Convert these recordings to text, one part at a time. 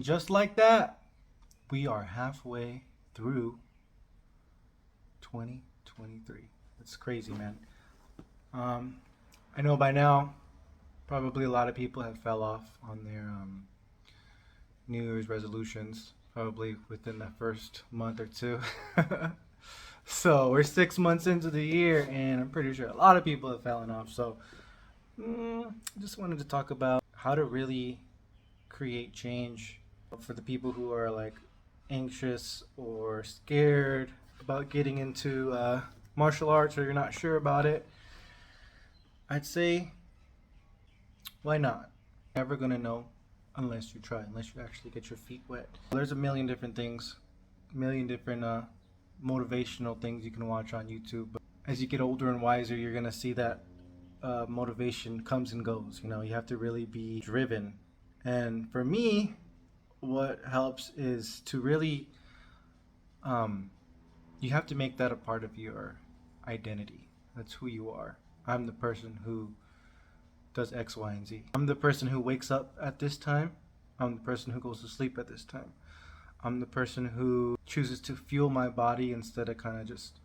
just like that, we are halfway through 2023. It's crazy, man. I know by now, probably a lot of people have fell off on their New Year's resolutions, probably within the first month or two. So we're 6 months into the year, and I'm pretty sure a lot of people have fallen off. So I just wanted to talk about how to really create change for the people who are like anxious or scared about getting into martial arts, or you're not sure about it. I'd say, why not? Never gonna know unless you try, unless you actually get your feet wet. There's a million different things, a million different motivational things you can watch on YouTube. But as you get older and wiser, you're gonna see that motivation comes and goes. You know, you have to really be driven. And for me, what helps is to really, you have to make that a part of your identity. That's who you are. I'm the person who does X, Y, and Z. I'm the person who wakes up at this time. I'm the person who goes to sleep at this time. I'm the person who chooses to fuel my body instead of kind of just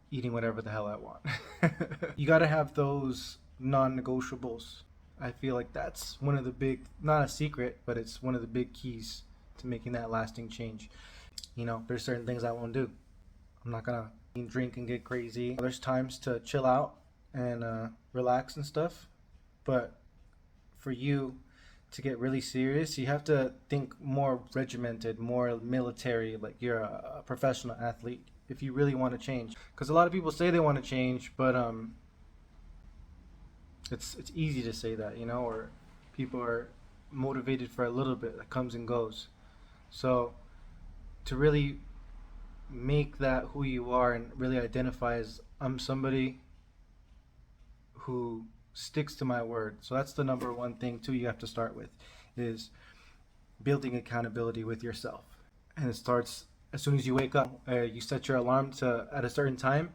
eating whatever the hell I want. You got to have those non-negotiables. I feel like that's one of the big, not a secret, but it's one of the big keys to making that lasting change. You know, there's certain things I won't do. I'm not gonna drink and get crazy. There's times to chill out and relax and stuff. But for you to get really serious, you have to think more regimented, more military, like you're a professional athlete if you really want to change. Because a lot of people say they want to change, but it's easy to say that, you know, or people are motivated for a little bit that comes and goes. So to really make that who you are and really identify as I'm somebody who sticks to my word. So that's the number one thing too you have to start with, is building accountability with yourself. And it starts as soon as you wake up. You set your alarm to at a certain time,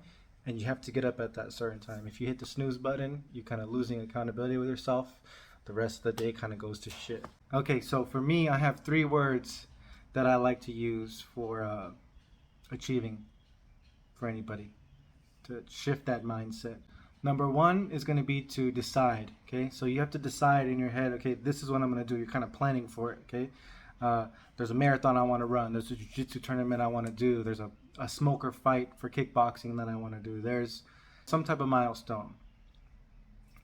and you have to get up at that certain time. If you hit the snooze button, you're kind of losing accountability with yourself. The rest of the day kind of goes to shit. Okay, so for me, I have 3 words that I like to use for achieving for anybody to shift that mindset. Number 1 is going to be to decide. Okay, so you have to decide in your head, okay, this is what I'm going to do. You're kind of planning for it. Okay, there's a marathon I want to run, there's a jiu-jitsu tournament I want to do, there's a smoker fight for kickboxing that I want to do, there's some type of milestone.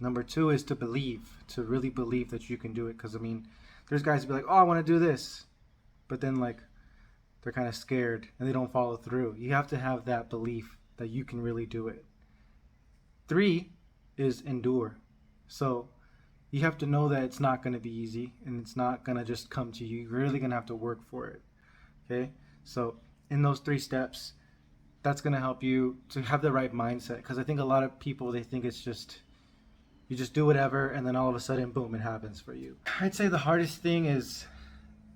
Number 2 is to believe, to really believe that you can do it. Because I mean, there's guys who be like, oh, I want to do this, but then like they're kind of scared and they don't follow through. You have to have that belief that you can really do it. 3 is endure. So you have to know that it's not going to be easy and it's not going to just come to you. You're really going to have to work for it. Okay? So in those 3 steps, that's going to help you to have the right mindset. Because I think a lot of people, they think it's just, you just do whatever and then all of a sudden, boom, it happens for you. I'd say the hardest thing is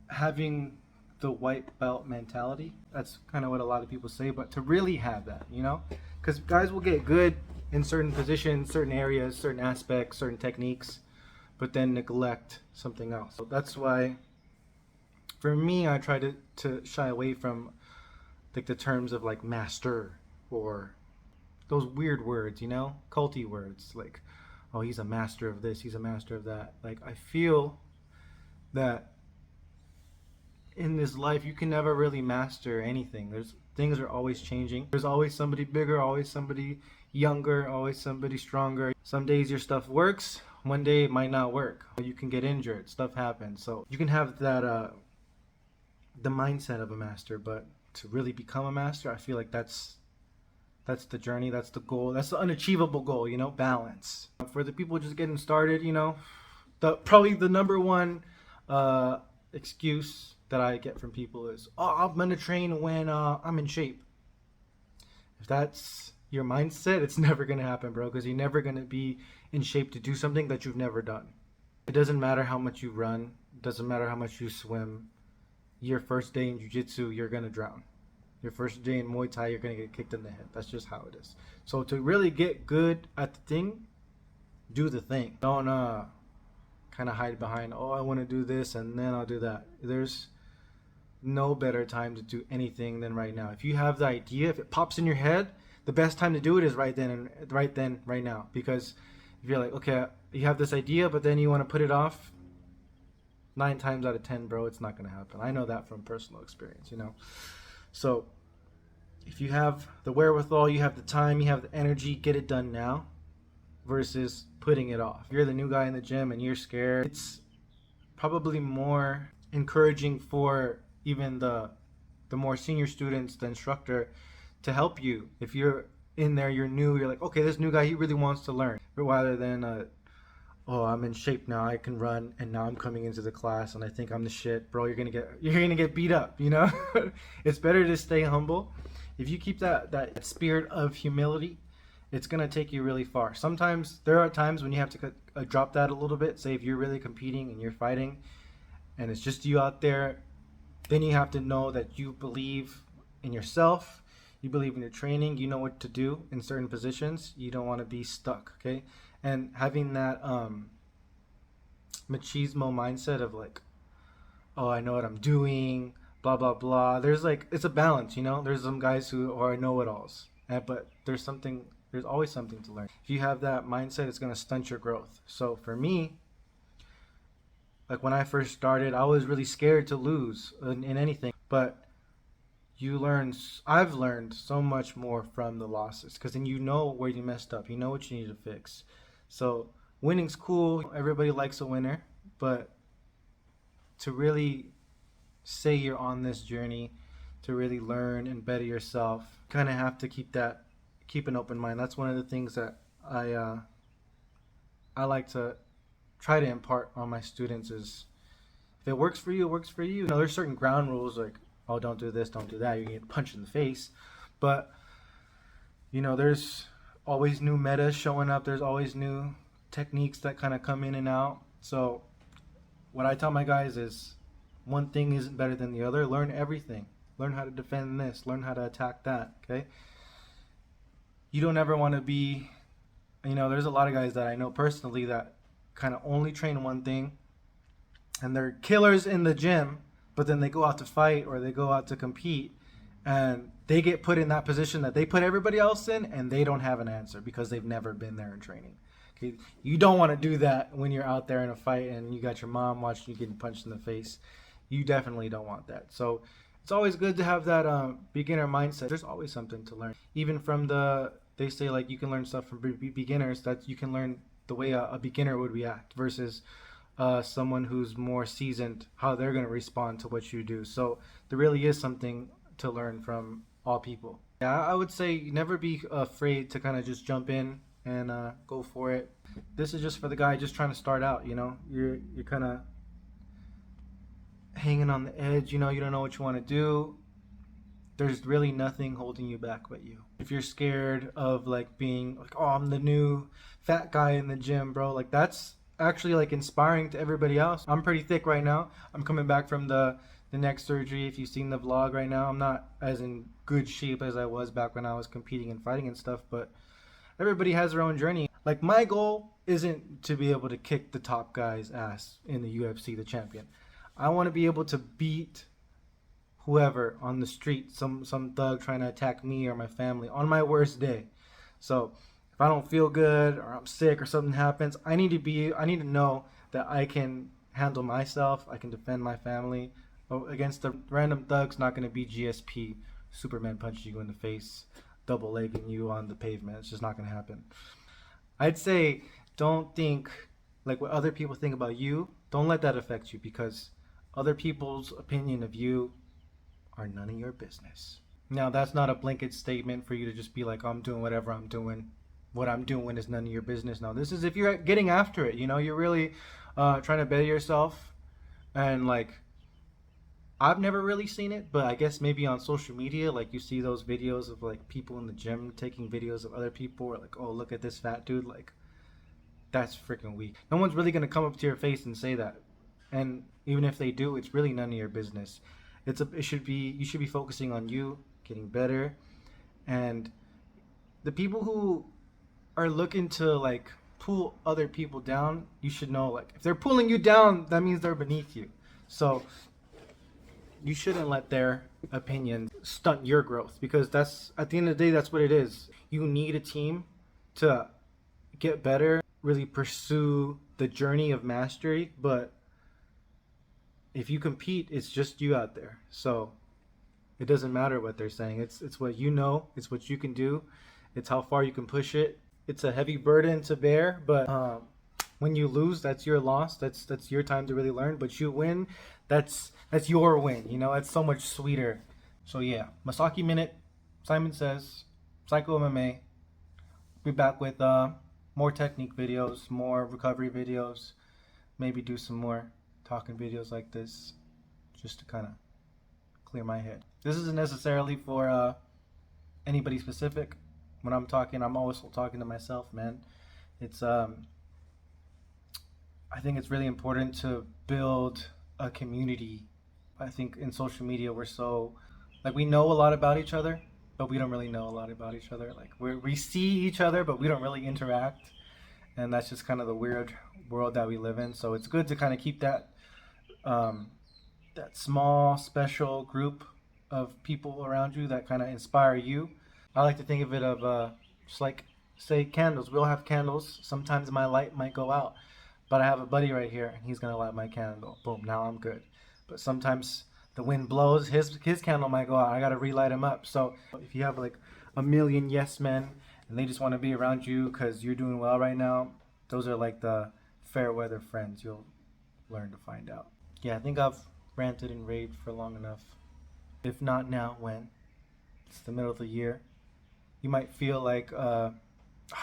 having the white belt mentality. That's kind of what a lot of people say, but to really have that, you know? Because guys will get good in certain positions, certain areas, certain aspects, certain techniques, but then neglect something else. So that's why, for me, I try to shy away from like the terms of like master or those weird words, you know, culty words like, oh, he's a master of this, he's a master of that. Like, I feel that in this life you can never really master anything. Things are always changing. There's always somebody bigger, always somebody younger, always somebody stronger. Some days your stuff works, one day it might not work. You can get injured, stuff happens. So you can have that the mindset of a master, but to really become a master, I feel like that's the journey, that's the goal, that's the unachievable goal, you know, balance. For the people just getting started, you know, probably the number one excuse that I get from people is, oh, I'm gonna train when I'm in shape. If that's your mindset, it's never gonna happen, bro, because you're never gonna be in shape to do something that you've never done. It doesn't matter how much you run, it doesn't matter how much you swim. Your first day in jiu-jitsu, you're gonna drown. Your first day in Muay Thai, you're gonna get kicked in the head. That's just how it is. So to really get good at the thing, do the thing. Don't kind of hide behind, oh, I want to do this and then I'll do that. There's no better time to do anything than right now. If you have the idea, if it pops in your head, the best time to do it is right now. Because if you're like, okay, you have this idea, but then you want to put it off, 9 times out of 10, bro, it's not going to happen. I know that from personal experience, you know. So if you have the wherewithal, you have the time, you have the energy, get it done now versus putting it off. If you're the new guy in the gym and you're scared, it's probably more encouraging for even the more senior students, the instructor, to help you. If you're in there, you're new, you're like, okay, this new guy, he really wants to learn, rather than oh, I'm in shape now, I can run, and now I'm coming into the class and I think I'm the shit. Bro, you're gonna get beat up, you know. It's better to stay humble. If you keep that spirit of humility, it's gonna take you really far. Sometimes there are times when you have to drop that a little bit. Say if you're really competing and you're fighting and it's just you out there, then you have to know that you believe in yourself, you believe in your training, you know what to do in certain positions. You don't want to be stuck, okay? And having that machismo mindset of like, oh, I know what I'm doing, blah blah blah. There's like, it's a balance, you know. There's some guys who are know-it-alls, but there's always something to learn. If you have that mindset, it's gonna stunt your growth. So for me, like when I first started, I was really scared to lose in anything, but I've learned so much more from the losses, because then you know where you messed up, you know what you need to fix. So winning's cool, everybody likes a winner, but to really say you're on this journey to really learn and better yourself, kind of have to keep an open mind. That's one of the things that I like to try to impart on my students is, if it works for you, it works for you. You know, there's certain ground rules like, oh, don't do this, don't do that, you get punched in the face. But you know, there's always new metas showing up, there's always new techniques that kind of come in and out. So what I tell my guys is, one thing isn't better than the other. Learn everything. Learn how to defend this, learn how to attack that, okay? You don't ever want to be, you know, there's a lot of guys that I know personally that kind of only train one thing and they're killers in the gym, but then they go out to fight or they go out to compete and they get put in that position that they put everybody else in, and they don't have an answer because they've never been there in training. Okay? You don't want to do that when you're out there in a fight and you got your mom watching you getting punched in the face. You definitely don't want that. So it's always good to have that beginner mindset. There's always something to learn. Even from they say like you can learn stuff from beginners, that you can learn the way a beginner would react versus someone who's more seasoned, how they're going to respond to what you do. So there really is something to learn from all people. Yeah, I would say never be afraid to kind of just jump in and go for it. This is just for the guy just trying to start out, you know. You're kind of hanging on the edge, you know, you don't know what you want to do. There's really nothing holding you back but you. If you're scared of like being like, oh, I'm the new fat guy in the gym, bro, like that's actually like inspiring to everybody else. I'm pretty thick right now. I'm coming back from the neck surgery. If you've seen the vlog right now, I'm not as in good shape as I was back when I was competing and fighting and stuff, but everybody has their own journey. Like my goal isn't to be able to kick the top guy's ass in the UFC, the champion. I want to be able to beat whoever on the street, some thug trying to attack me or my family on my worst day. So if I don't feel good or I'm sick or something happens, I need to know that I can handle myself, I can defend my family. Against the random thugs, not going to be GSP, Superman punching you in the face, double legging you on the pavement. It's just not going to happen. I'd say don't think like what other people think about you. Don't let that affect you, because other people's opinion of you are none of your business. Now, that's not a blanket statement for you to just be like, I'm doing whatever I'm doing. What I'm doing is none of your business. Now, this is if you're getting after it, you know, you're really trying to better yourself. And like, I've never really seen it, but I guess maybe on social media, like you see those videos of like people in the gym taking videos of other people, or like, oh, look at this fat dude. Like, that's freaking weak. No one's really going to come up to your face and say that. And even if they do, it's really none of your business. You should be focusing on you getting better. And the people who are looking to like pull other people down, you should know, like, if they're pulling you down, that means they're beneath you. So you shouldn't let their opinion stunt your growth, because that's, at the end of the day, that's what it is. You need a team to get better, really pursue the journey of mastery. But if you compete, it's just you out there. So it doesn't matter what they're saying. It's what you know. It's what you can do. It's how far you can push it. It's a heavy burden to bear, but when you lose, that's your loss. That's your time to really learn. But you win, that's your win. You know, it's so much sweeter. So yeah, MasakiMinute, Simon Says, Psycho MMA. Be back with more technique videos, more recovery videos. Maybe do some more talking videos like this, just to kind of clear my head. This isn't necessarily for anybody specific. When I'm talking, I'm always talking to myself, man. It's I think it's really important to build a community. I think in social media we're so, like, we know a lot about each other, but we don't really know a lot about each other. Like, we see each other, but we don't really interact, and that's just kind of the weird world that we live in. So it's good to kind of keep that that small, special group of people around you that kind of inspire you. I like to think of it of just like, say, candles. We all have candles. Sometimes my light might go out, but I have a buddy right here, and he's gonna light my candle. Boom, now I'm good. But sometimes the wind blows, his candle might go out. I gotta relight him up. So if you have like a million yes men, and they just want to be around you because you're doing well right now, those are like the fair weather friends. You'll learn to find out. Yeah, I think I've ranted and raved for long enough. If not now, when? It's the middle of the year. You might feel like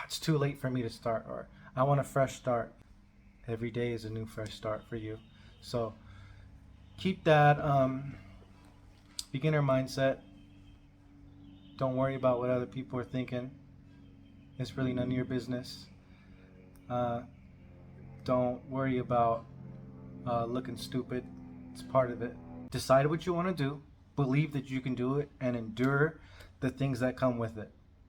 it's too late for me to start, or I want a fresh start. Every day is a new fresh start for you. So keep that beginner mindset. Don't worry about what other people are thinking. It's really none of your business. Don't worry about looking stupid. It's part of it. Decide what you want to do, believe that you can do it, and endure the things that come with it.